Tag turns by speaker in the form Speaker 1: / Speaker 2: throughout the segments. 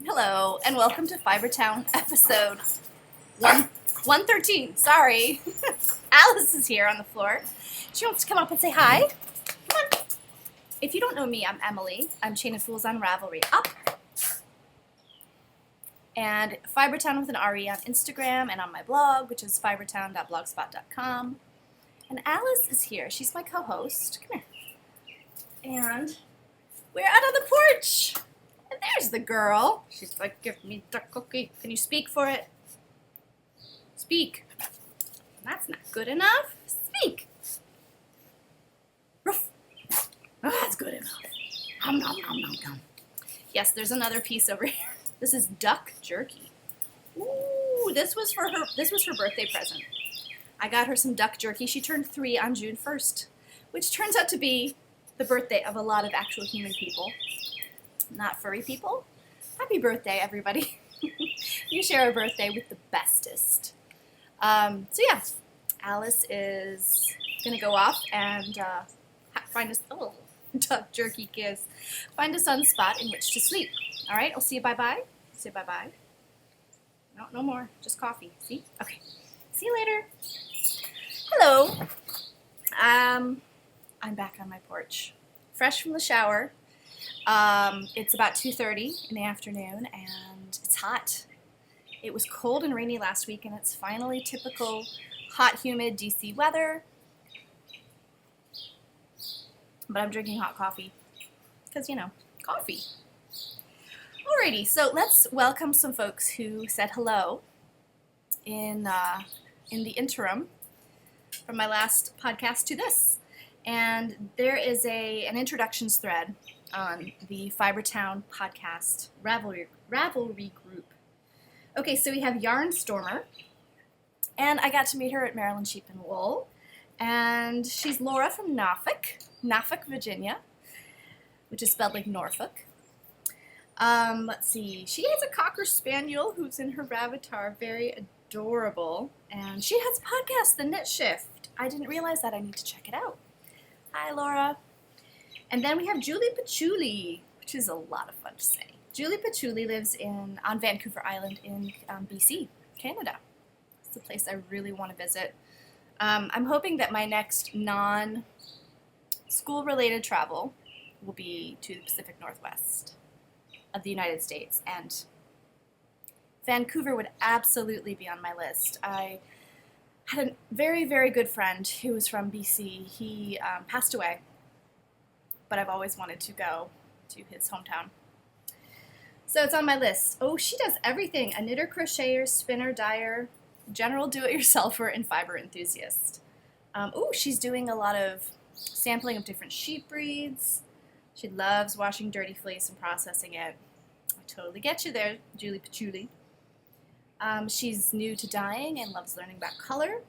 Speaker 1: Hello, and welcome to Fibertown episode 113. Sorry. Alice is here on the floor. She wants to come up and say hi. Come on. If you don't know me, I'm Emily. I'm Chain of Fools on Ravelry. Up. And Fibertown with an R-E on Instagram and on my blog, which is fibertown.blogspot.com. And Alice is here. She's my co-host. Come here. And we're out on the porch. And there's the girl. She's like, give me the cookie. Can you speak for it? Speak. That's not good enough. Speak. Ruff. Oh, that's good enough. Nom, nom, nom, nom, nom. Yes, there's another piece over here. This is duck jerky. Ooh, this was her birthday present. I got her some duck jerky. She turned 3 on June 1st, which turns out to be the birthday of a lot of actual human people. Not furry people. Happy birthday, everybody. You share a birthday with the bestest. So yeah, Alice is going to go off and find us, oh, duck jerky kiss. Find a sun spot in which to sleep. All right, I'll see you bye-bye. Say bye-bye. No, no more. Just coffee. See? Okay. See you later. Hello. I'm back on my porch. Fresh from the shower. It's about 2:30 in the afternoon, and it's hot. It was cold and rainy last week, and it's finally typical hot, humid DC weather. But I'm drinking hot coffee because, you know, coffee. Alrighty, so let's welcome some folks who said hello in the interim from my last podcast to this. And there is an introductions thread on the Fibertown podcast Ravelry group. Okay, so we have Yarn Stormer, and I got to meet her at Maryland Sheep and Wool, and she's Laura from Norfolk, Virginia, which is spelled like Norfolk. Let's see, she has a Cocker Spaniel who's in her avatar, very adorable, and she has a podcast, The Knit Shift. I didn't realize that. I need to check it out. Hi, Laura. And then we have Julie Patchouli, which is a lot of fun to say. Julie Patchouli lives on Vancouver Island in BC, Canada. It's a place I really want to visit. I'm hoping that my next non-school-related travel will be to the Pacific Northwest of the United States, and Vancouver would absolutely be on my list. I had a very, very good friend who was from BC. He passed away, but I've always wanted to go to his hometown. So it's on my list. Oh, she does everything. A knitter, crocheter, spinner, dyer, general do-it-yourselfer, and fiber enthusiast. Oh, she's doing a lot of sampling of different sheep breeds. She loves washing dirty fleece and processing it. I totally get you there, Julie Patchouli. She's new to dyeing and loves learning about color.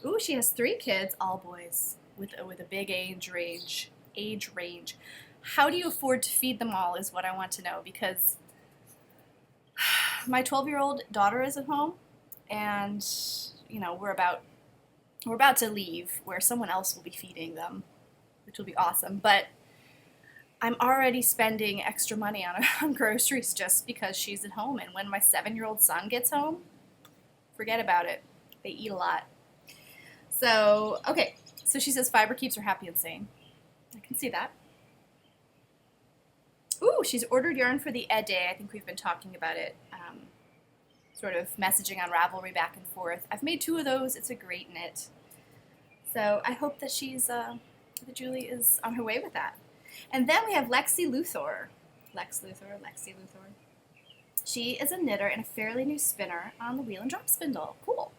Speaker 1: Ooh, she has 3 kids, all boys, with a big age range. How do you afford to feed them all is what I want to know, because my 12-year-old daughter is at home, and you know, we're about to leave where someone else will be feeding them, which will be awesome. But I'm already spending extra money on groceries just because she's at home. And when my 7-year-old son gets home, forget about it. They eat a lot. So, okay. So she says fiber keeps her happy and sane. I can see that. Ooh, she's ordered yarn for the Ed Day. I think we've been talking about it, sort of messaging on Ravelry back and forth. I've made 2 of those. It's a great knit. So I hope that that Julie is on her way with that. And then we have Lexi Luthor. Lexi Luthor. She is a knitter and a fairly new spinner on the wheel and drop spindle. Cool.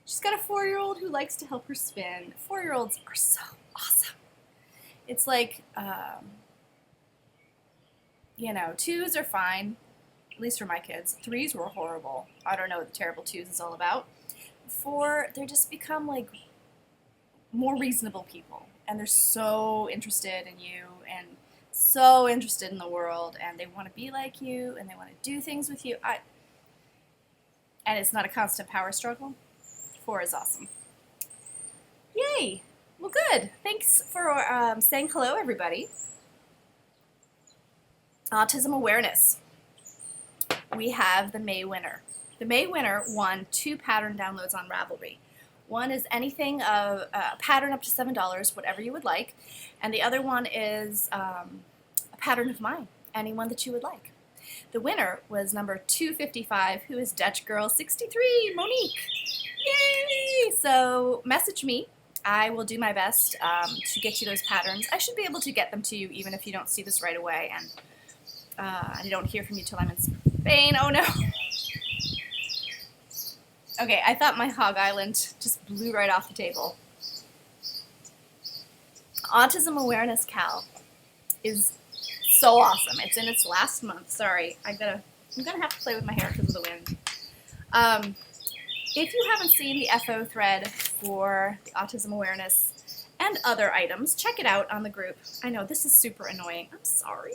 Speaker 1: She's got a 4-year-old who likes to help her spin. 4-year-olds are so awesome. It's like, you know, 2s are fine, at least for my kids. 3s were horrible. I don't know what the terrible 2s is all about. 4, they just become like more reasonable people. And they're so interested in you and so interested in the world, and they want to be like you, and they want to do things with you. And it's not a constant power struggle. 4 is awesome. Yay! Well, good. Thanks for saying hello, everybody. Autism awareness. we have the May winner. The May winner won 2 pattern downloads on Ravelry. One is anything of a pattern up to $7, whatever you would like, and the other one is a pattern of mine, anyone that you would like. The winner was number 255, who is Dutch Girl 63, Monique. Yay! So message me. I will do my best to get you those patterns. I should be able to get them to you even if you don't see this right away, and I don't hear from you till I'm in Spain. Oh no! Okay, I thought my Hog Island just blew right off the table. Autism Awareness Cal is so awesome. It's in its last month. Sorry, I'm gonna have to play with my hair because of the wind. If you haven't seen the FO thread for the autism awareness and other items, check it out on the group. I know this is super annoying. I'm sorry.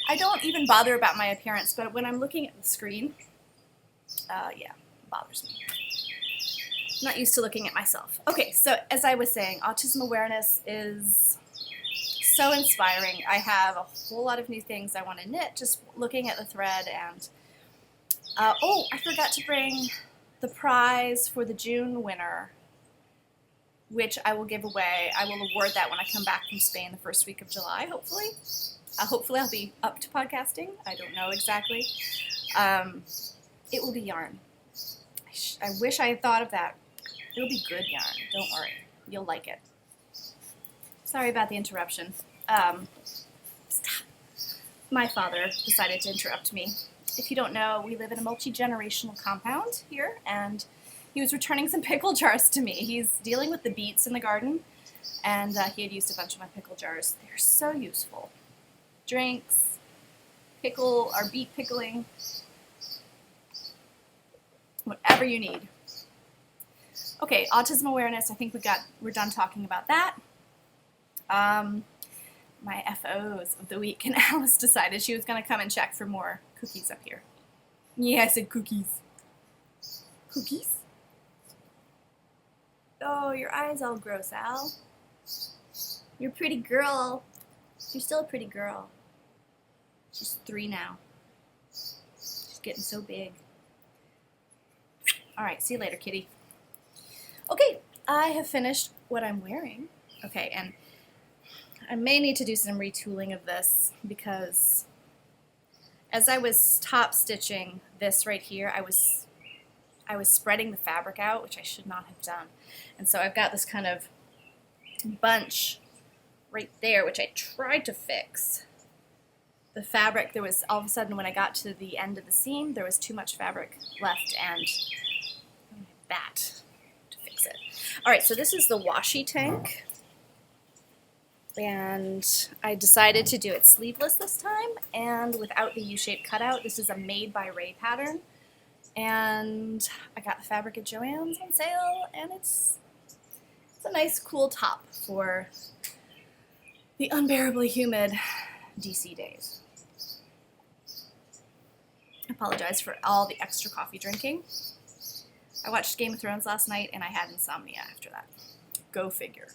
Speaker 1: I don't even bother about my appearance, but when I'm looking at the screen, yeah, it bothers me. I'm not used to looking at myself. Okay, so as I was saying, autism awareness is so inspiring. I have a whole lot of new things I want to knit just looking at the thread, and oh, I forgot to bring the prize for the June winner, which I will give away. I will award that when I come back from Spain the first week of July, hopefully. Hopefully I'll be up to podcasting. I don't know exactly. It will be yarn. I wish I had thought of that. It'll be good yarn. Don't worry. You'll like it. Sorry about the interruption. Stop. My father decided to interrupt me. If you don't know, we live in a multi-generational compound here, and he was returning some pickle jars to me. He's dealing with the beets in the garden, and he had used a bunch of my pickle jars. They're so useful. Drinks, pickle, or beet pickling, whatever you need. Okay, autism awareness, I think we're done talking about that. My FOs of the week, and Alice decided she was going to come and check for more cookies up here. Yeah, I said cookies. Cookies? Oh, your eye's all gross, Al. You're a pretty girl. You're still a pretty girl. She's 3 now. She's getting so big. All right, see you later, kitty. Okay, I have finished what I'm wearing. Okay, and I may need to do some retooling of this because as I was top stitching this right here, I was spreading the fabric out, which I should not have done. And so I've got this kind of bunch right there, which I tried to fix. The fabric, there was, all of a sudden when I got to the end of the seam, there was too much fabric left, and that to fix it. All right, so this is the washi tank. And I decided to do it sleeveless this time and without the U-shaped cutout. This is a Made by Ray pattern. And I got the fabric at Joann's on sale, and it's a nice cool top for the unbearably humid DC days. I apologize for all the extra coffee drinking. I watched Game of Thrones last night and I had insomnia after that. Go figure.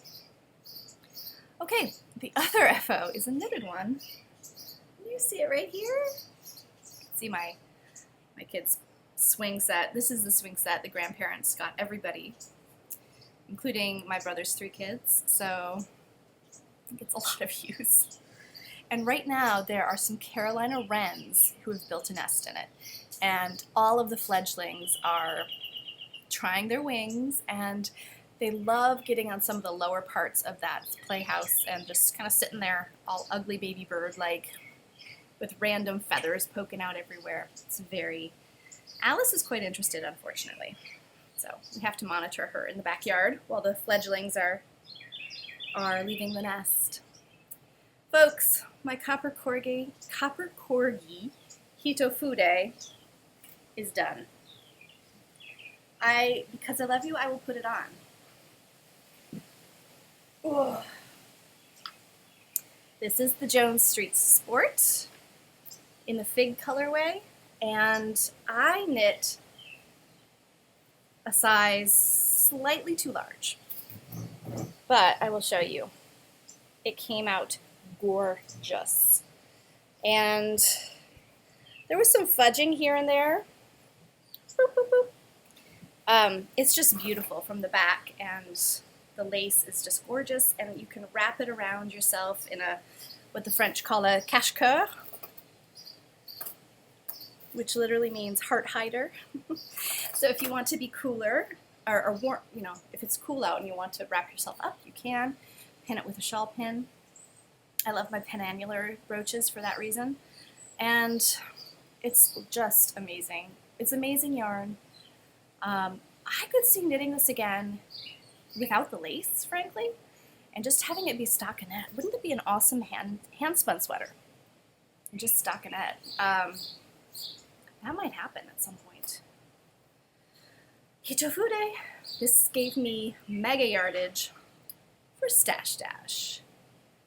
Speaker 1: Okay, the other FO is a knitted one. You see it right here? See my kids' swing set. This is the swing set the grandparents got everybody, including my brother's 3 kids, so it gets a lot of use. And right now there are some Carolina wrens who have built a nest in it, and all of the fledglings are trying their wings, and they love getting on some of the lower parts of that playhouse and just kind of sitting there all ugly baby bird-like with random feathers poking out everywhere. It's very... Alice is quite interested, unfortunately. So we have to monitor her in the backyard while the fledglings are leaving the nest. Folks, my copper corgi Hitofude is done. Because I love you, I will put it on. Ugh. This is the Jones Street Sport in the fig colorway, and I knit a size slightly too large, but I will show you. It came out gorgeous, and There was some fudging here and there. Boop, boop, boop. It's just beautiful from the back, and the lace is just gorgeous, and you can wrap it around yourself in what the French call a cache-cœur, which literally means heart hider. So if you want to be cooler, or warm, you know, if it's cool out and you want to wrap yourself up, you can pin it with a shawl pin. I love my penannular brooches for that reason, and it's just amazing. It's amazing yarn. I could see knitting this again without the lace, frankly, and just having it be stockinette. Wouldn't it be an awesome hand spun sweater? Just stockinette. That might happen at some point. Hitofude. This gave me mega yardage for Stash Dash.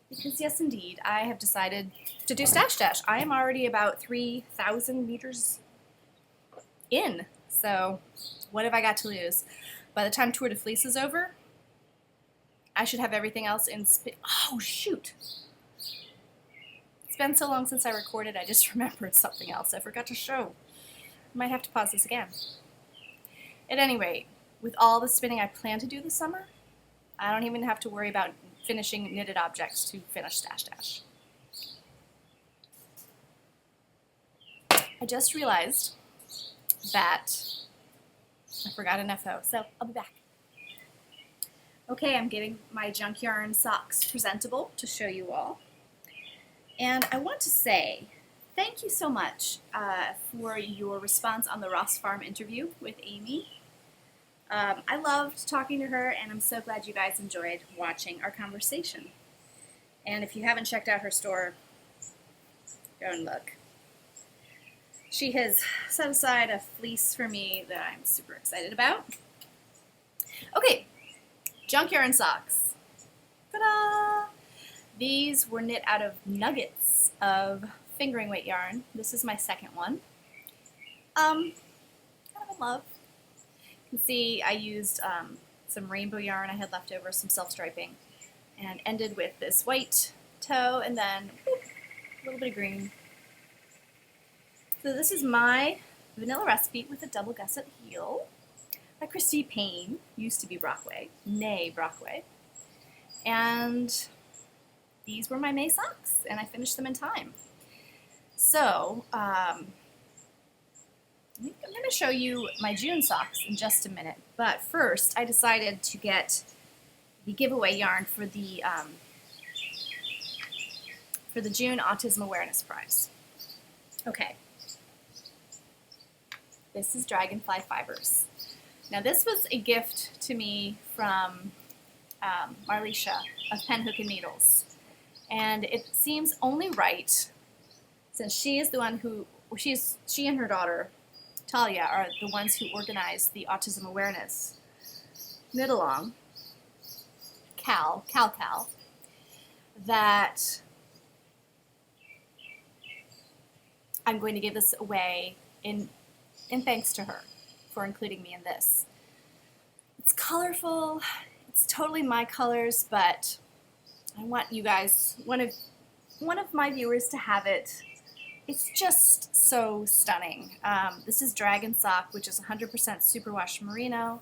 Speaker 1: Because yes, indeed, I have decided to do Stash Dash. I am already about 3,000 meters in. So what have I got to lose? By the time Tour de Fleece is over, I should have everything else in oh, shoot. It's been so long since I recorded, I just remembered something else I forgot to show. Might have to pause this again. At any rate, with all the spinning I plan to do this summer, I don't even have to worry about finishing knitted objects to finish Stash Dash. I just realized that I forgot an FO, so I'll be back. Okay, I'm getting my junk yarn socks presentable to show you all. And I want to say thank you so much for your response on the Ross Farm interview with Amy. I loved talking to her, and I'm so glad you guys enjoyed watching our conversation. And if you haven't checked out her store, go and look. She has set aside a fleece for me that I'm super excited about. Okay, junk yarn socks. Ta-da! These were knit out of nuggets of fingering weight yarn. This is my second one. Kind of in love. You can see I used some rainbow yarn I had left over, some self-striping, and ended with this white toe and then whoop, a little bit of green. So this is my vanilla recipe with a double gusset heel by Christy Payne, used to be Brockway, nay Brockway. And these were my May socks, and I finished them in time. So I'm going to show you my June socks in just a minute, but first I decided to get the giveaway yarn for the June Autism Awareness Prize. Okay. This is Dragonfly Fibers. Now this was a gift to me from Marlisha of Pen Hook and Needles, and it seems only right, since she is the one who, she and her daughter Talia are the ones who organized the Autism Awareness knit along, Cal, that I'm going to give this away in thanks to her for including me in this. It's colorful, it's totally my colors, but I want you guys, one of my viewers, to have it. It's just so stunning. This is Dragon Sock, which is 100% superwash merino,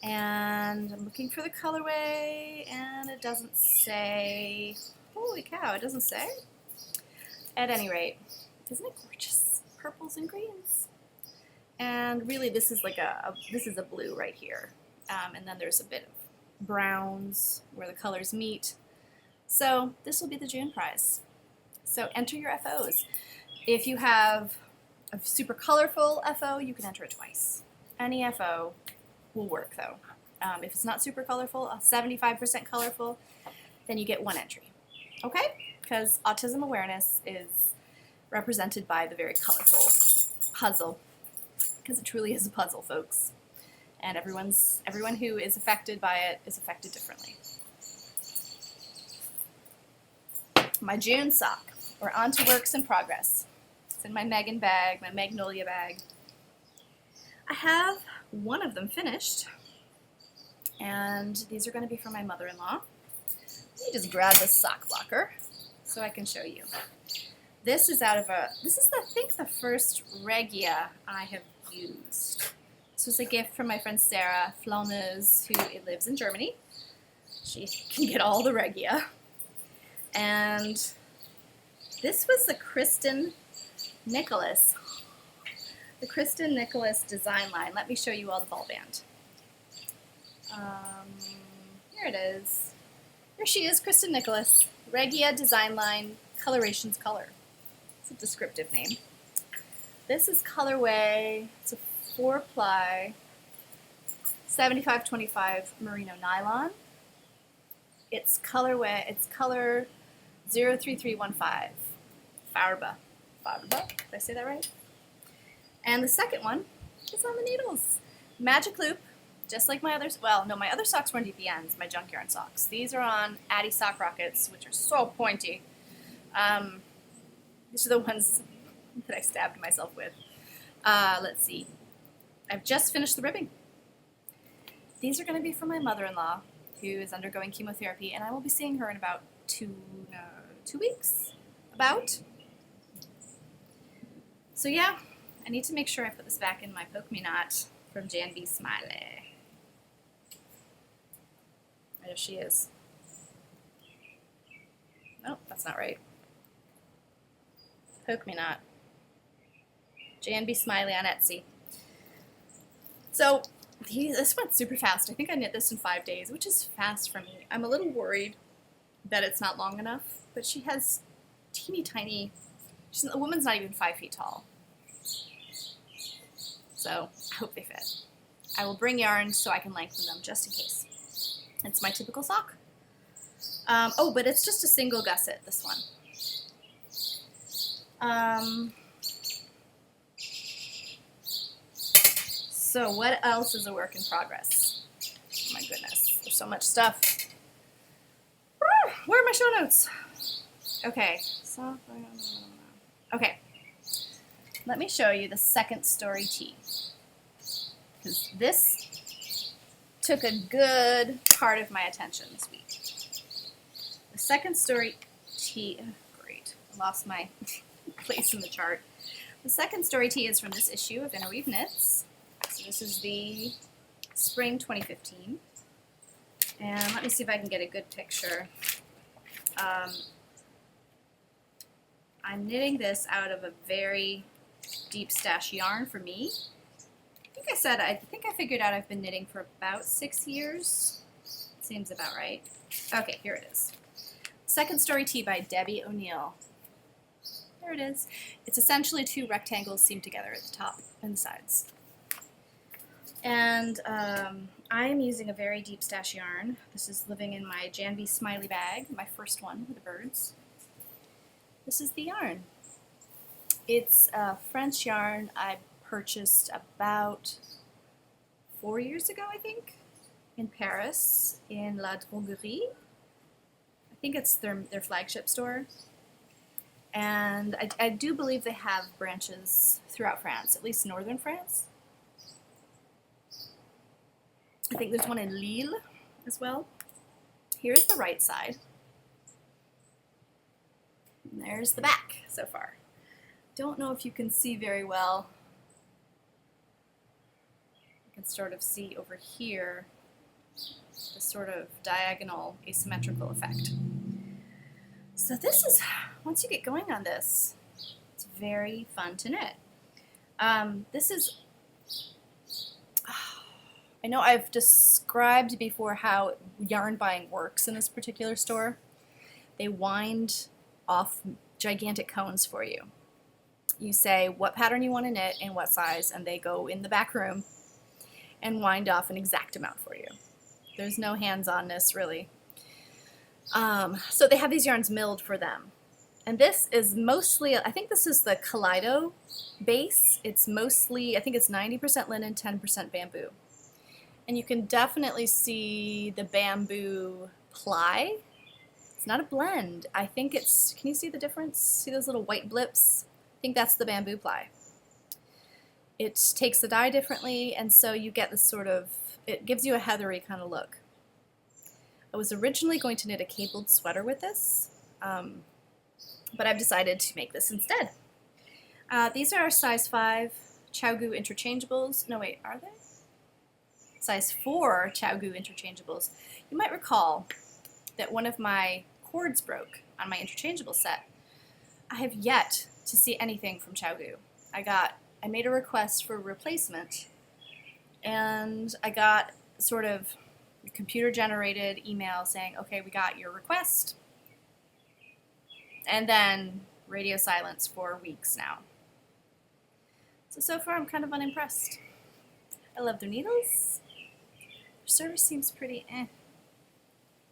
Speaker 1: and I'm looking for the colorway, and it doesn't say. Holy cow, it doesn't say? At any rate, isn't it gorgeous? Purples and greens. And really, this is like this is a blue right here, and then there's a bit of browns where the colors meet. So this will be the June prize. So enter your FOs. If you have a super colorful FO, you can enter it twice. Any FO will work though. If it's not super colorful, 75% colorful, then you get one entry. Okay? Because autism awareness is represented by the very colorful puzzle. Because it truly is a puzzle, folks. And everyone who is affected by it is affected differently. My June sock. We're on to works in progress. It's in my Megan bag, my Magnolia bag. I have one of them finished, and these are going to be for my mother-in-law. Let me just grab this sock blocker so I can show you. This is out of I think the first Regia I have used. This was a gift from my friend Sarah Flauneuse, who lives in Germany. She can get all the Regia. And this was the Kristen Nicholas. The Kristen Nicholas design line. Let me show you all the ball band. Here it is. Here she is, Kristen Nicholas. Regia design line, Colorations Color. It's a descriptive name. This is colorway. It's a 4-ply, 75/25 merino nylon. It's colorway. It's color 03315. Farbe. Did I say that right? And the second one is on the needles. Magic loop, just like my others. Well, no, my other socks were on DPNs, my junk yarn socks. These are on Addy sock rockets, which are so pointy. These are the ones that I stabbed myself with. Let's see. I've just finished the ribbing. These are going to be for my mother-in-law, who is undergoing chemotherapy, and I will be seeing her in about 2 weeks. So yeah, I need to make sure I put this back in my Poke Me Not from Jan B. Smiley. There she is. Nope, that's not right. Poke Me Not. Jan B. Smiley on Etsy. So this went super fast. I think I knit this in 5 days, which is fast for me. I'm a little worried that it's not long enough, but she has teeny tiny, the woman's not even 5 feet tall. So I hope they fit. I will bring yarn so I can lengthen them just in case. It's my typical sock. Oh, but it's just a single gusset, this one. So what else is a work in progress? Oh my goodness, there's so much stuff. Where are my show notes? Okay, so, okay. Let me show you the second story tee. Because this took a good part of my attention this week. The second story tee, oh, great, I lost my place in the chart. The second story tee is from this issue of Interweave Knits. So this is the spring 2015. And let me see if I can get a good picture. I'm knitting this out of a very deep stash yarn for me. I think I figured out I've been knitting for about 6 years. Seems about right. Okay, here it is. Second story tee by Debbie O'Neill. There it is. It's essentially 2 rectangles seamed together at the top and the sides. And I'm using a very deep stash yarn. This is living in my Jan B. Smiley bag, my first one with the birds. This is the yarn. It's a French yarn I purchased about 4 years ago, I think, in Paris, in La Droguerie. I think it's their flagship store. And I do believe they have branches throughout France, at least northern France. I think there's one in Lille as well. Here's the right side. And there's the back so far. Don't know if you can see very well. You can sort of see over here the sort of diagonal asymmetrical effect. So this is, once you get going on this, it's very fun to knit. This is, I know I've described before how yarn buying works in this particular store. They wind off gigantic cones for you. You say what pattern you want to knit and what size, and they go in the back room and wind off an exact amount for you. There's no hands-onness, really. So they have these yarns milled for them. And this is mostly, I think this is the Kaleido base. It's mostly, I think it's 90% linen, 10% bamboo. And you can definitely see the bamboo ply. It's not a blend. I think it's, can you see the difference? See those little white blips? I think that's the bamboo ply. It takes the dye differently, and so you get this sort of, it gives you a heathery kind of look. I was originally going to knit a cabled sweater with this. but I've decided to make this instead. These are size 5 Chowgu interchangeables. No, wait, are they? Size 4 Chowgu interchangeables. You might recall that one of my cords broke on my interchangeable set. I have yet to see anything from Chowgu. I made a request for a replacement, and I got sort of a computer-generated email saying, okay, we got your request, and then radio silence for weeks now. So far I'm kind of unimpressed. I love their needles. Their service seems pretty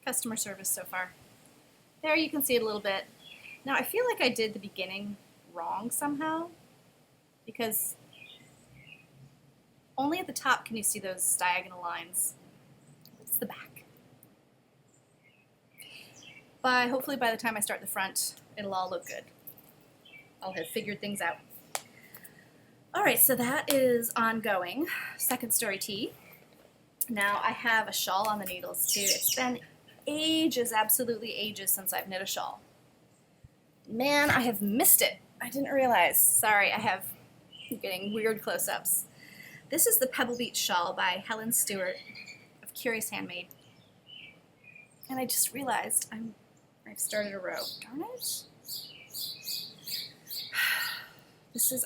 Speaker 1: Customer service so far. There you can see it a little bit. Now I feel like I did the beginning wrong somehow, because only at the top can you see those diagonal lines. It's the back. But hopefully by the time I start the front, it'll all look good. I'll have figured things out. Alright, so that is ongoing. Second story tea. Now I have a shawl on the needles too. It's been ages, absolutely ages, since I've knit a shawl. Man, I have missed it. I didn't realize. Sorry, I'm getting weird close-ups. This is the Pebble Beach shawl by Helen Stewart of Curious Handmade. And I just realized I've started a row. Darn it.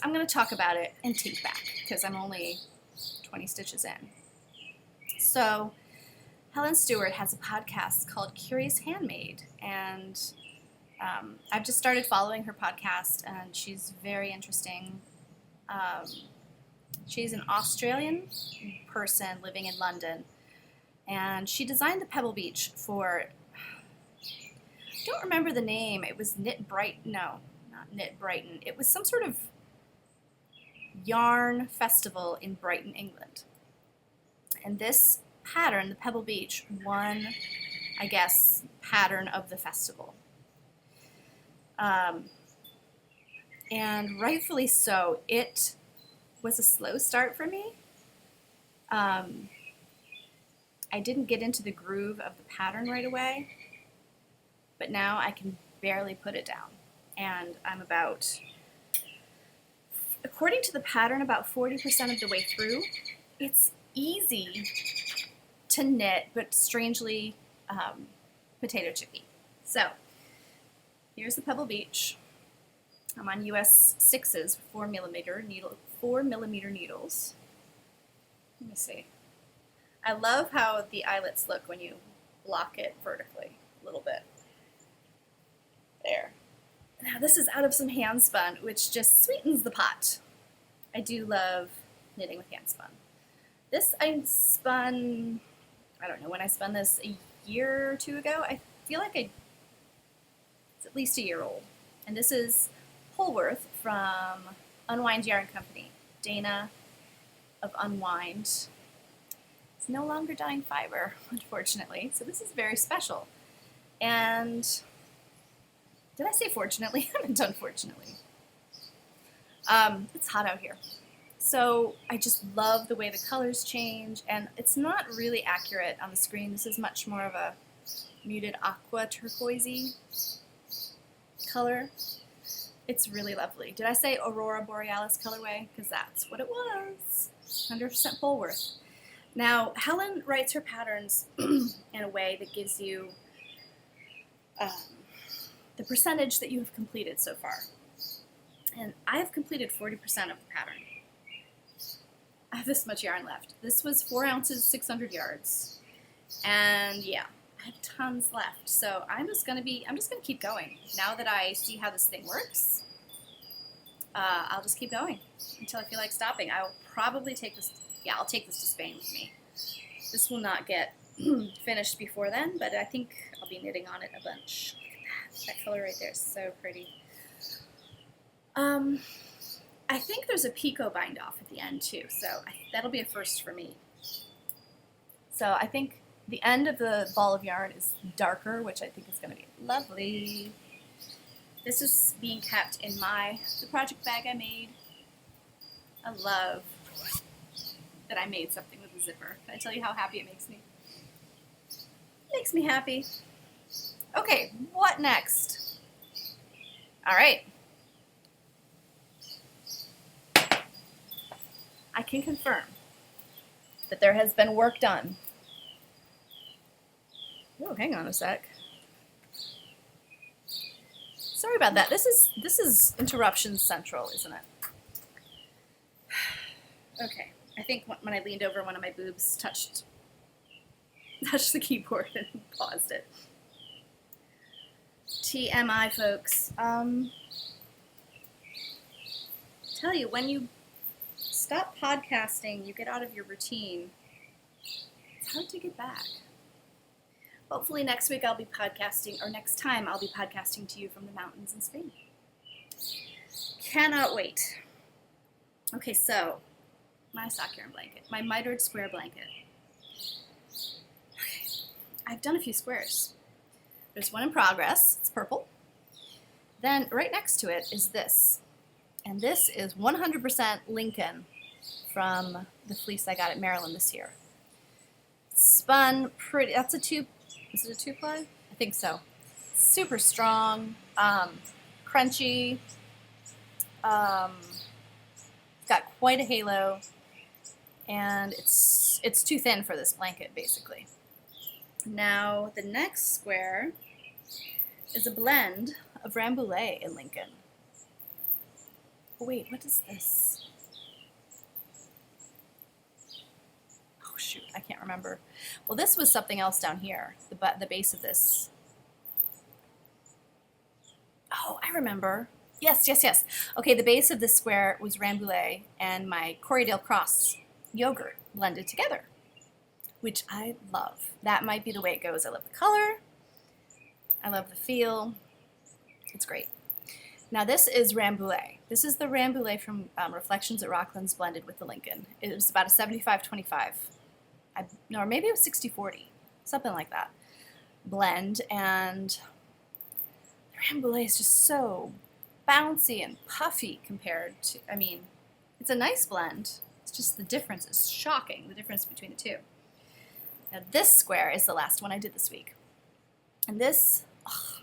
Speaker 1: I'm going to talk about it and take back, because I'm only 20 stitches in. So, Helen Stewart has a podcast called Curious Handmade, and I've just started following her podcast, and she's very interesting. She's an Australian person living in London, and she designed the Pebble Beach for, I don't remember the name. It was Knit Brighton. No, not Knit Brighton. It was some sort of yarn festival in Brighton, England. And this pattern, the Pebble Beach, won, I guess, pattern of the festival. And rightfully so. It was a slow start for me. I didn't get into the groove of the pattern right away, but now I can barely put it down. And I'm about, according to the pattern, about 40% of the way through. It's easy to knit, but strangely potato chippy. So, here's the Pebble Beach. I'm on US 6s, 4mm needles. Let me see. I love how the eyelets look when you block it vertically a little bit. There. Now this is out of some hand spun, which just sweetens the pot. I do love knitting with hand spun. This I spun, I don't know when I spun this, a year or two ago. I feel like it's at least a year old. And this is Polworth from Unwind Yarn Company. Dana of Unwind. It's no longer dyeing fiber, unfortunately, so this is very special. And did I say fortunately? I meant unfortunately. It's hot out here. So I just love the way the colors change, and it's not really accurate on the screen. This is much more of a muted aqua turquoisey color. It's really lovely. Did I say Aurora Borealis colorway? Because that's what it was. 100% Polworth. Now, Helen writes her patterns in a way that gives you the percentage that you have completed so far. And I have completed 40% of the pattern. I have this much yarn left. This was 4 ounces, 600 yards. And yeah, I have tons left. So I'm just gonna keep going. Now that I see how this thing works, I'll just keep going until I feel like stopping. I'll probably take this, I'll take this to Spain with me. This will not get finished before then, but I think I'll be knitting on it a bunch. Look at that. That color right there is so pretty. I think there's a picot bind off at the end too, so that'll be a first for me. So I think the end of the ball of yarn is darker, which I think is going to be lovely. This is being kept in the project bag I made. I love that I made something with a zipper. Can I tell you how happy it makes me? It makes me happy. Okay, what next? All right. I can confirm that there has been work done. Oh, hang on a sec. Sorry about that. This is interruption central, isn't it? Okay. I think when I leaned over, one of my boobs touched the keyboard and paused it. TMI, folks. Tell you, when you stop podcasting, you get out of your routine. It's hard to get back. Hopefully next week I'll be podcasting, or next time I'll be podcasting to you from the mountains in Spain. Cannot wait. Okay, so my sock yarn blanket, my mitered square blanket. Okay, I've done a few squares. There's one in progress, it's purple. Then right next to it is this. And this is 100% Lincoln from the fleece I got at Maryland this year. Spun pretty, that's a two, is it a 2-ply? I think so. Super strong, crunchy, it's got quite a halo, and it's too thin for this blanket, basically. Now, the next square is a blend of Rambouillet and Lincoln. Oh, wait, what is this? Oh, shoot, I can't remember. Well, this was something else down here, the base of this. Oh, I remember. Yes. Okay, the base of this square was Rambouillet and my Corriedale Cross yogurt blended together, which I love. That might be the way it goes. I love the color. I love the feel. It's great. Now this is Rambouillet. This is the Rambouillet from Reflections at Rocklands blended with the Lincoln. It was about a 75-25. Or maybe it was 60-40, something like that. Blend, and the Rambouillet is just so bouncy and puffy compared to, I mean, it's a nice blend. It's just the difference is shocking, the difference between the two. Now this square is the last one I did this week. And this, oh,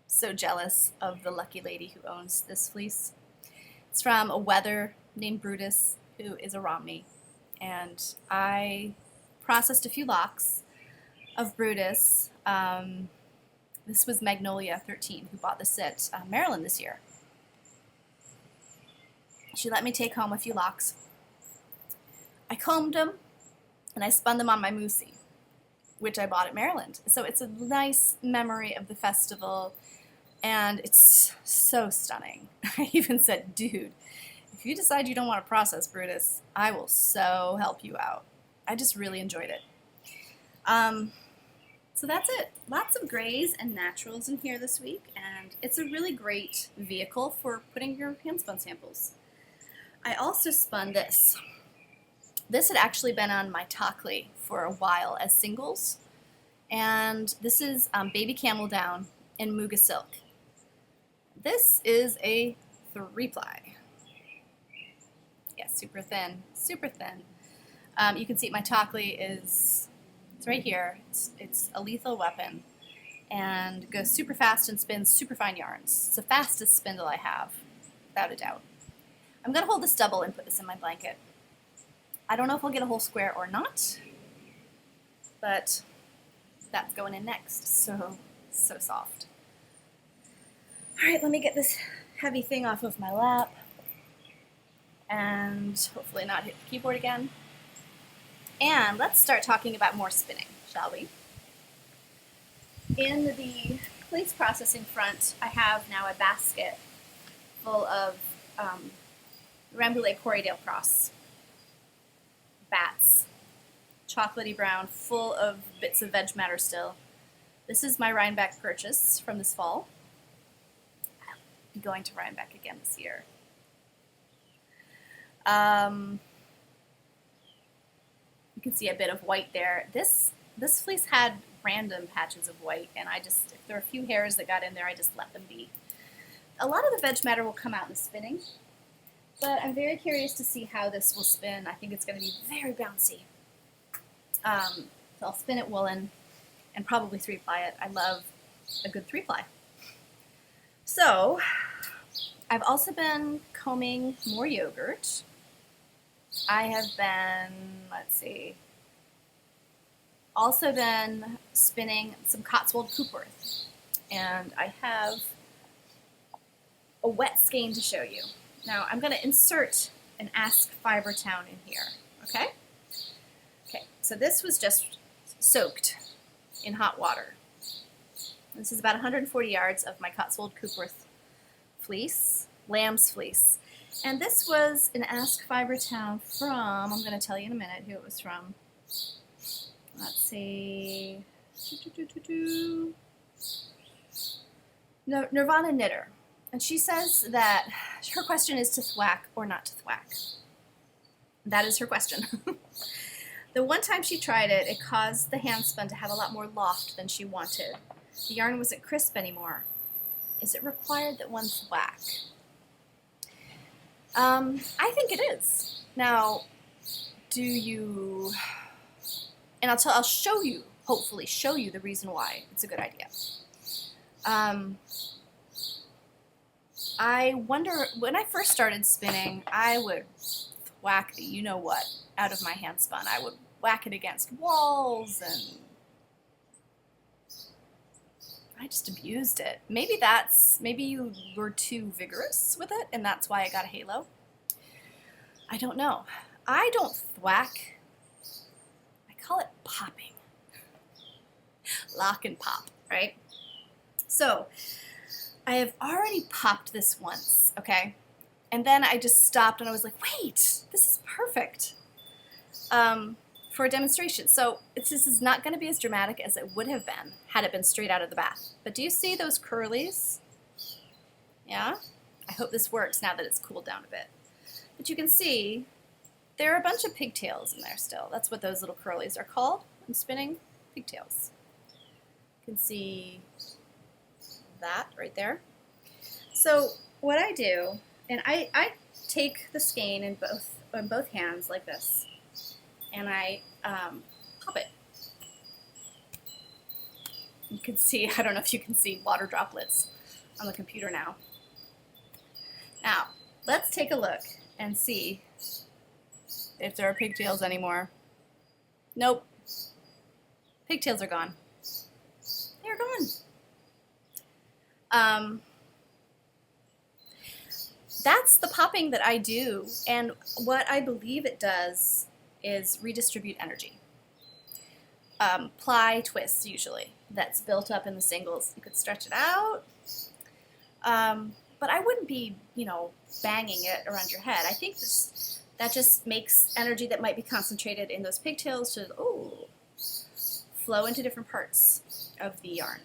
Speaker 1: so jealous of the lucky lady who owns this fleece. It's from a wether named Brutus, who is a Romney. And I processed a few locks of Brutus. This was Magnolia 13, who bought this at Maryland this year. She let me take home a few locks. I combed them, and I spun them on my Moosey, which I bought at Maryland. So it's a nice memory of the festival, and it's so stunning. I even said, dude, if you decide you don't want to process Brutus, I will so help you out. I just really enjoyed it. So that's it. Lots of grays and naturals in here this week, and it's a really great vehicle for putting your hand-spun samples. I also spun this. This had actually been on my Tockley for a while as singles, and this is Baby Camel Down in Muga Silk. This is a 3-ply. Yeah, super thin, super thin. You can see my Tockley is, it's right here. It's a lethal weapon and goes super fast and spins super fine yarns. It's the fastest spindle I have, without a doubt. I'm going to hold this double and put this in my blanket. I don't know if I'll get a whole square or not, but that's going in next. So soft. All right, let me get this heavy thing off of my lap and hopefully not hit the keyboard again. And let's start talking about more spinning, shall we? In the fleece processing front, I have now a basket full of Rambouillet Corriedale Cross bats, chocolatey brown, full of bits of veg matter still. This is my Rhinebeck purchase from this fall. I'll be going to Rhinebeck again this year. You can see a bit of white there. This fleece had random patches of white, and if there are a few hairs that got in there, I just let them be. A lot of the veg matter will come out in the spinning, but I'm very curious to see how this will spin. I think it's going to be very bouncy. So I'll spin it woolen and probably 3-ply it. I love a good 3-ply. So I've also been combing more yogurt. I have been, let's see, also been spinning some Cotswold Coopworth. And I have a wet skein to show you. Now I'm going to insert an Ask Fiber Town in here, okay? Okay, so this was just soaked in hot water. This is about 140 yards of my Cotswold Coopworth fleece, lamb's fleece. And this was an Ask Fiber Town from, I'm going to tell you in a minute who it was from. Let's see, Nirvana Knitter. And she says that her question is to thwack or not to thwack. That is her question. The one time she tried it, it caused the handspun to have a lot more loft than she wanted. The yarn wasn't crisp anymore. Is it required that one thwack? I think it is. Now, do you... And I'll show you, hopefully show you the reason why it's a good idea. I wonder, when I first started spinning, I would whack the you-know-what out of my handspun. I would whack it against walls, and I just abused it. Maybe you were too vigorous with it, and that's why I got a halo. I don't know. I don't thwack. I call it popping. Lock and pop, right? So, I have already popped this once, okay? And then I just stopped and I was like, wait, this is perfect for a demonstration. So this is not going to be as dramatic as it would have been had it been straight out of the bath. But do you see those curlies? Yeah? I hope this works now that it's cooled down a bit. But you can see there are a bunch of pigtails in there still. That's what those little curlies are called in spinning, pigtails. You can see that right there. So what I do, and I take the skein in both hands like this, and I pop it. You can see, I don't know if you can see water droplets on the computer now. Now, let's take a look and see if there are pigtails anymore. Nope. Pigtails are gone. They're gone. That's the popping that I do, and what I believe it does is redistribute energy. Ply twists, usually, that's built up in the singles. You could stretch it out, but I wouldn't be, banging it around your head. I think that just makes energy that might be concentrated in those pigtails to, flow into different parts of the yarn.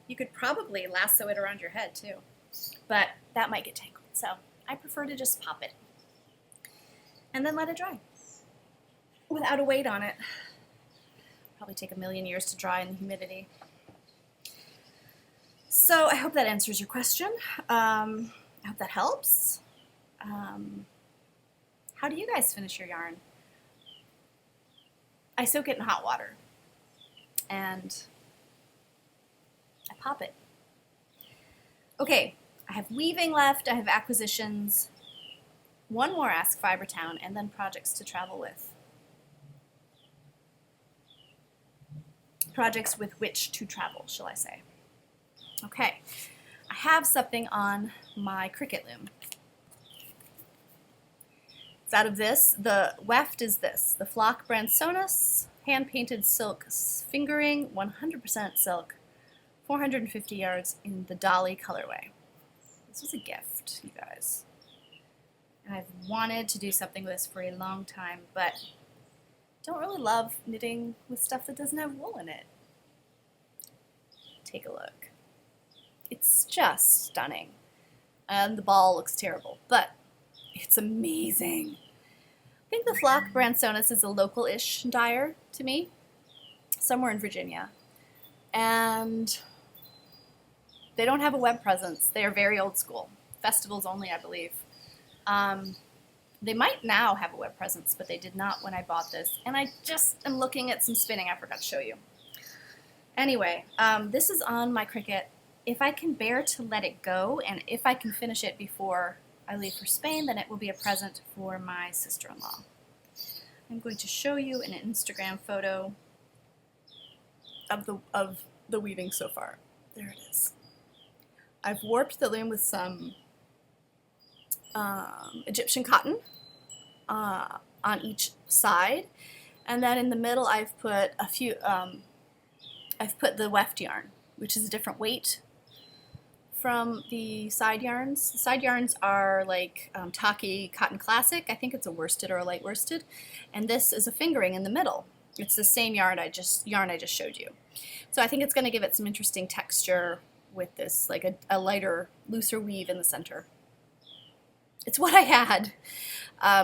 Speaker 1: You could probably lasso it around your head too, but that might get tangled. So I prefer to just pop it and then let it dry without a weight on it. Probably take a million years to dry in the humidity. So I hope that answers your question. I hope that helps. How do you guys finish your yarn? I soak it in hot water and I pop it. Okay, I have weaving left, I have acquisitions, one more Ask Fiber Town, and then projects to travel with. Projects with which to travel, shall I say. Okay, I have something on my Cricut loom. It's out of this. The weft is this, the Flock Bransonus hand-painted silk fingering, 100% silk. 450 yards in the Dolly colorway. This was a gift, you guys. And I've wanted to do something with this for a long time, but don't really love knitting with stuff that doesn't have wool in it. Take a look. It's just stunning. And the ball looks terrible, but it's amazing. I think the Flock Bransonus is a local-ish dyer to me, somewhere in Virginia. And they don't have a web presence. They are very old school. Festivals only, I believe. They might now have a web presence, but they did not when I bought this. And I just am looking at some spinning I forgot to show you. Anyway, this is on my Cricut if I can bear to let it go, and if I can finish it before I leave for Spain, then it will be a present for my sister-in-law. I'm going to show you an Instagram photo of the weaving so far. There it is. I've warped the loom with some Egyptian cotton on each side, and then in the middle I've put a few. I've put the weft yarn, which is a different weight from the side yarns. The side yarns are like Taki Cotton Classic. I think it's a worsted or a light worsted, and this is a fingering in the middle. It's the same yarn I just showed you. So I think it's going to give it some interesting texture with this, like a lighter, looser weave in the center. It's what I had.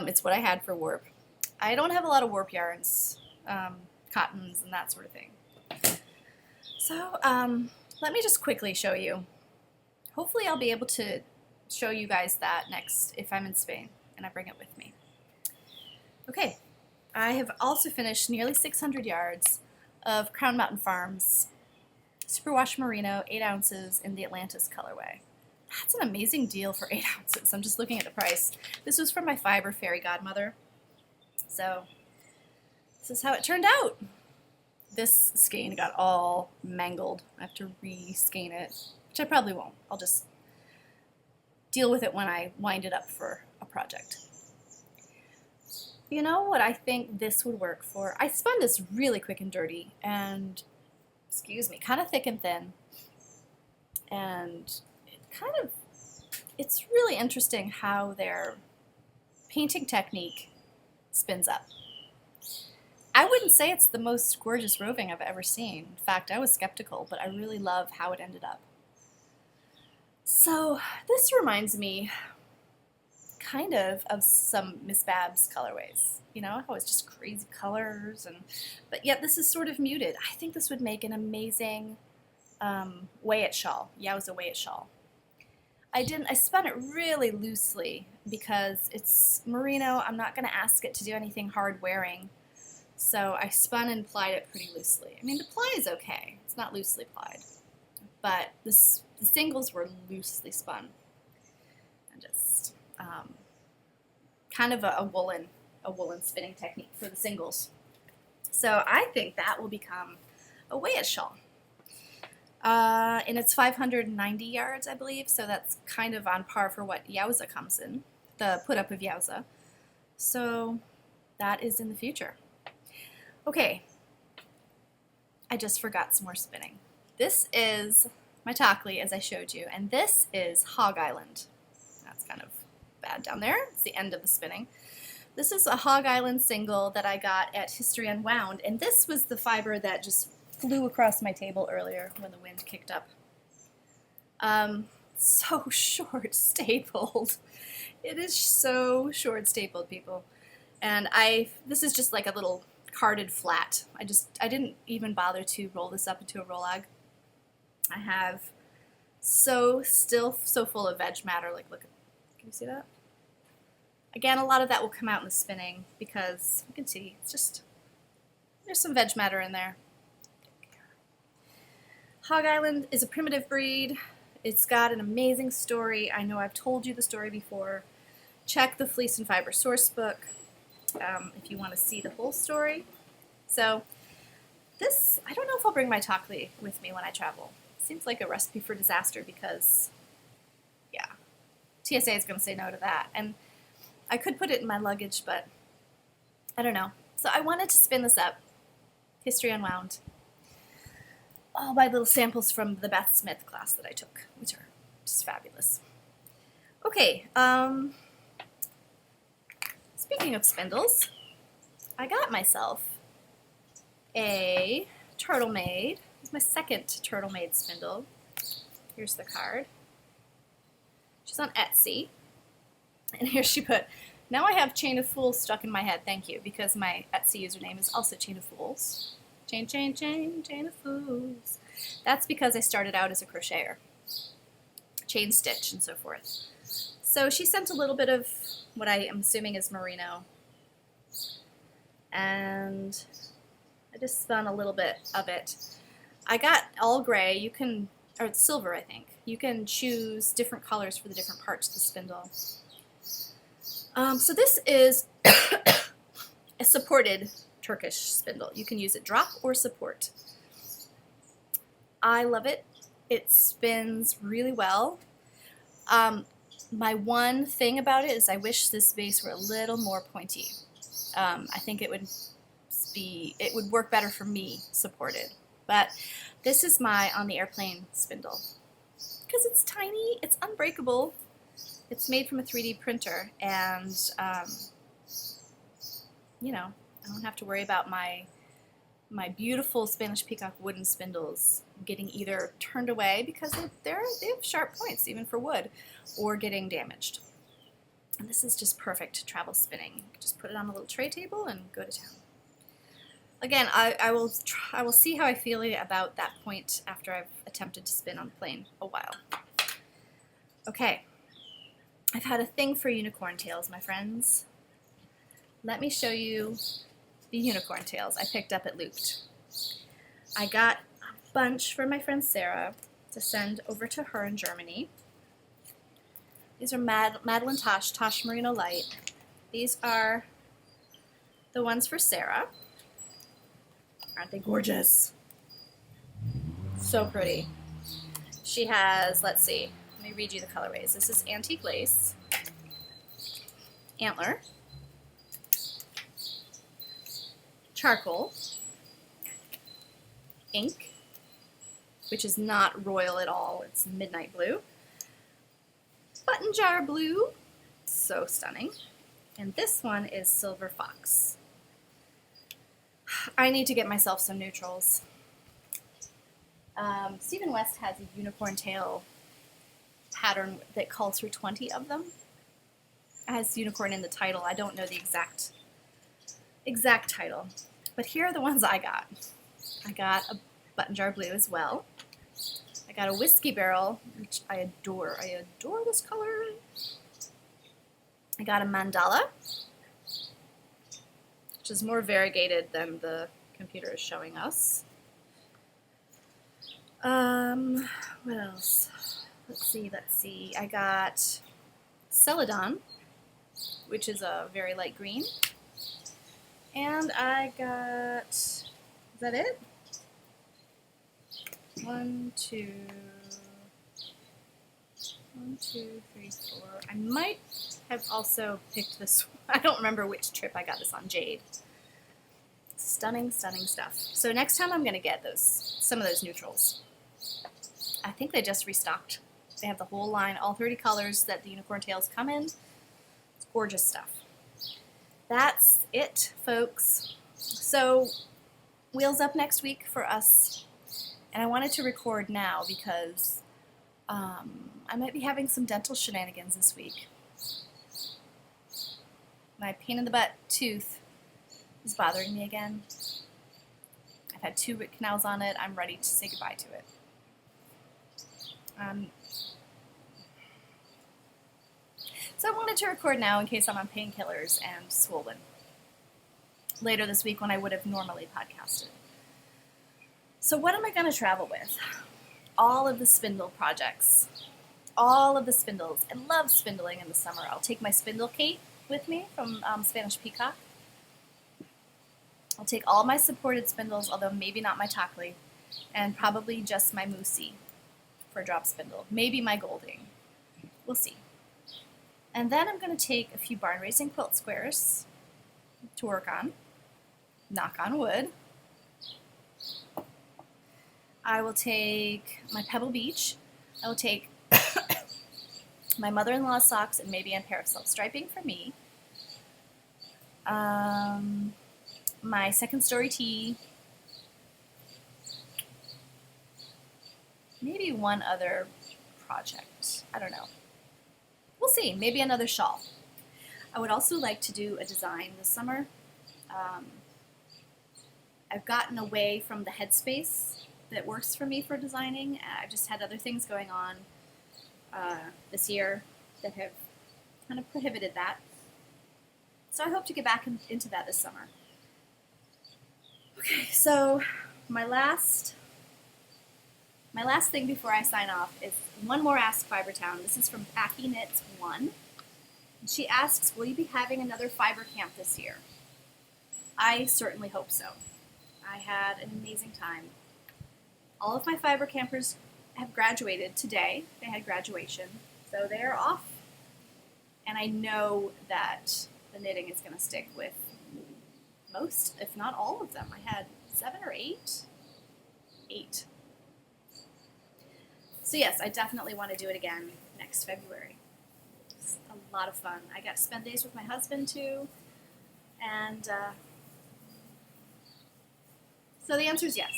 Speaker 1: It's what I had for warp. I don't have a lot of warp yarns, cottons, and that sort of thing. So let me just quickly show you. Hopefully I'll be able to show you guys that next if I'm in Spain and I bring it with me. Okay, I have also finished nearly 600 yards of Crown Mountain Farms Superwash Merino, 8 ounces in the Atlantis colorway. That's an amazing deal for 8 ounces. I'm just looking at the price. This was from my Fiber Fairy Godmother. So this is how it turned out. This skein got all mangled. I have to re-skein it, which I probably won't. I'll just deal with it when I wind it up for a project. You know what I think this would work for? I spun this really quick and dirty and, excuse me, kind of thick and thin. And it's really interesting how their painting technique spins up. I wouldn't say it's the most gorgeous roving I've ever seen. In fact, I was skeptical, but I really love how it ended up. So this reminds me kind of some Miss Babs colorways. You know, how it's just crazy colors, but yet this is sort of muted. I think this would make an amazing Way-It shawl, Yowza Way-It shawl. I spun it really loosely because it's merino. I'm not going to ask it to do anything hard wearing. So I spun and plied it pretty loosely. I mean, the ply is okay. It's not loosely plied. But the singles were loosely spun. And just kind of a woolen spinning technique for the singles. So I think that will become a Way-It shawl. And it's 590 yards, I believe, so that's kind of on par for what Yowza comes in, the put-up of Yowza. So that is in the future. Okay, I just forgot some more spinning. This is my Tockley, as I showed you, and this is Hog Island. That's kind of bad down there. It's the end of the spinning. This is a Hog Island single that I got at History Unwound, and this was the fiber that just flew across my table earlier when the wind kicked up. So short stapled. It is so short stapled, people. And this is just like a little carded flat. I didn't even bother to roll this up into a roll-ag. I have still so full of veg matter. Like, look, can you see that? Again, a lot of that will come out in the spinning because you can see it's just, there's some veg matter in there. Hog Island is a primitive breed. It's got an amazing story. I know I've told you the story before. Check the Fleece and Fiber source book if you want to see the whole story. So this, I don't know if I'll bring my Tockley with me when I travel. Seems like a recipe for disaster because, yeah, TSA is going to say no to that. And I could put it in my luggage, but I don't know. So I wanted to spin this up. History Unwound. All my little samples from the Beth Smith class that I took, which are just fabulous. Okay, speaking of spindles, I got myself a Turtle Made. It's my second Turtle Made spindle. Here's the card. She's on Etsy. And here she put, now I have Chain of Fools stuck in my head, thank you, because my Etsy username is also Chain of Fools. Chain of Fools. That's because I started out as a crocheter. Chain stitch and so forth. So she sent a little bit of what I am assuming is merino. And I just spun a little bit of it. I got all gray. or it's silver, I think. You can choose different colors for the different parts of the spindle. So this is a supported Turkish spindle. You can use it drop or support. I love it. It spins really well. My one thing about it is I wish this base were a little more pointy. I think it would work better for me supported. But this is my on the airplane spindle. Because it's tiny, it's unbreakable. It's made from a 3D printer, and you know, I don't have to worry about my beautiful Spanish peacock wooden spindles getting either turned away because they have sharp points even for wood, or getting damaged. And this is just perfect travel spinning. Just put it on a little tray table and go to town. Again, I will see how I feel about that point after I've attempted to spin on the plane a while. Okay, I've had a thing for unicorn tails, my friends. Let me show you the unicorn tails I picked up at Looped. I got a bunch for my friend Sarah to send over to her in Germany. These are Madeline Tosh Merino Light. These are the ones for Sarah. Aren't they gorgeous? So pretty. She has, let's see, let me read you the colorways. This is antique lace, antler, charcoal, ink, which is not royal at all, it's midnight blue, button jar blue, so stunning, and this one is silver fox. I need to get myself some neutrals. Stephen West has a unicorn tail pattern that calls for 20 of them. It has unicorn in the title. I don't know the exact title, but here are the ones I got. I got a button jar blue as well. I got a whiskey barrel, which I adore. I adore this color. I got a mandala, which is more variegated than the computer is showing us. What else? Let's see. I got celadon, which is a very light green. And I got, is that it? 1, 2, 3, 4. I might have also picked this, I don't remember which trip I got this on, Jade. Stunning, stunning stuff. So next time I'm going to get some of those neutrals. I think they just restocked. They have the whole line, all 30 colors that the unicorn tails come in. It's gorgeous stuff. That's it, folks. So wheels up next week for us. And I wanted to record now because I might be having some dental shenanigans this week. My pain in the butt tooth is bothering me again. I've had 2 root canals on it. I'm ready to say goodbye to it. So I wanted to record now in case I'm on painkillers and swollen later this week when I would have normally podcasted. So what am I going to travel with? All of the spindle projects. All of the spindles. I love spindling in the summer. I'll take my spindle Kate with me from Spanish Peacock. I'll take all my supported spindles, although maybe not my Tockley, and probably just my Moosey for a drop spindle. Maybe my Golding. We'll see. And then I'm going to take a few barn raising quilt squares to work on. Knock on wood. I will take my Pebble Beach. I will take my mother-in-law's socks and maybe a pair of self-striping for me. My second story tee. Maybe one other project. I don't know. We'll see. Maybe another shawl. I would also like to do a design this summer. I've gotten away from the headspace that works for me for designing. I've just had other things going on this year that have kind of prohibited that. So I hope to get back into that this summer. Okay, so my last My last thing before I sign off is one more Ask Fiber Town. This is from Packy Knits 1. She asks, will you be having another fiber camp this year? I certainly hope so. I had an amazing time. All of my fiber campers have graduated today. They had graduation, so they are off. And I know that the knitting is going to stick with most, if not all of them. I had 7 or 8. 8. So yes, I definitely want to do it again next February. It's a lot of fun. I got to spend days with my husband too. And so the answer is yes.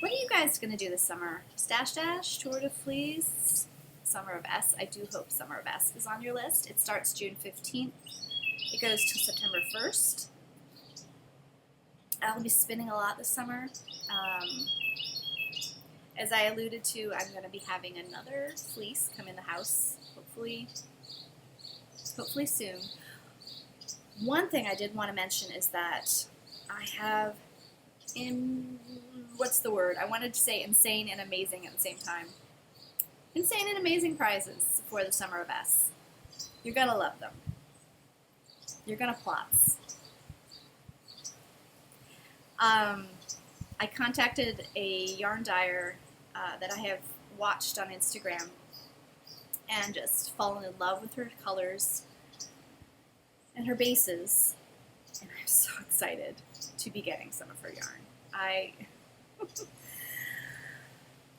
Speaker 1: What are you guys going to do this summer? Stash Dash, Tour de Fleece, Summer of S. I do hope Summer of S is on your list. It starts June 15th. It goes till September 1st. I'll be spinning a lot this summer. As I alluded to, I'm going to be having another fleece come in the house, hopefully soon. One thing I did want to mention is that I have, what's the word? I wanted to say insane and amazing at the same time. Insane and amazing prizes for the Summer of S. You're going to love them. You're going to plots. I contacted a yarn dyer that I have watched on Instagram and just fallen in love with her colors and her bases, and I'm so excited to be getting some of her yarn.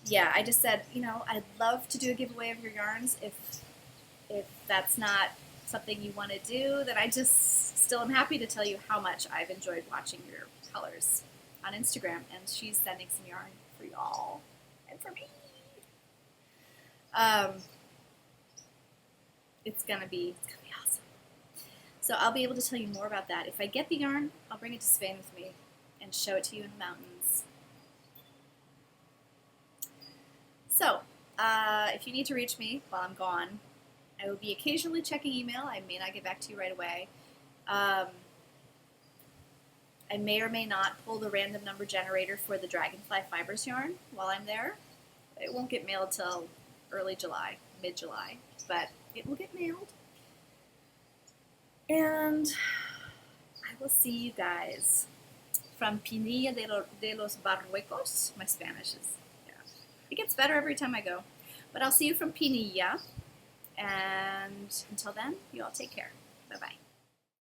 Speaker 1: Yeah, I just said, you know, I'd love to do a giveaway of your yarns. If that's not something you want to do, then I just still am happy to tell you how much I've enjoyed watching your colors on Instagram, and she's sending some yarn for y'all and for me. It's gonna be awesome. So I'll be able to tell you more about that. If I get the yarn, I'll bring it to Spain with me and show it to you in the mountains. So, if you need to reach me while I'm gone, I will be occasionally checking email. I may not get back to you right away. I may or may not pull the random number generator for the Dragonfly Fibers yarn while I'm there. It won't get mailed till early July, mid-July, but it will get mailed. And I will see you guys from Pinilla de los Barruecos. My Spanish is, yeah, it gets better every time I go. But I'll see you from Pinilla, and until then, you all take care. Bye-bye.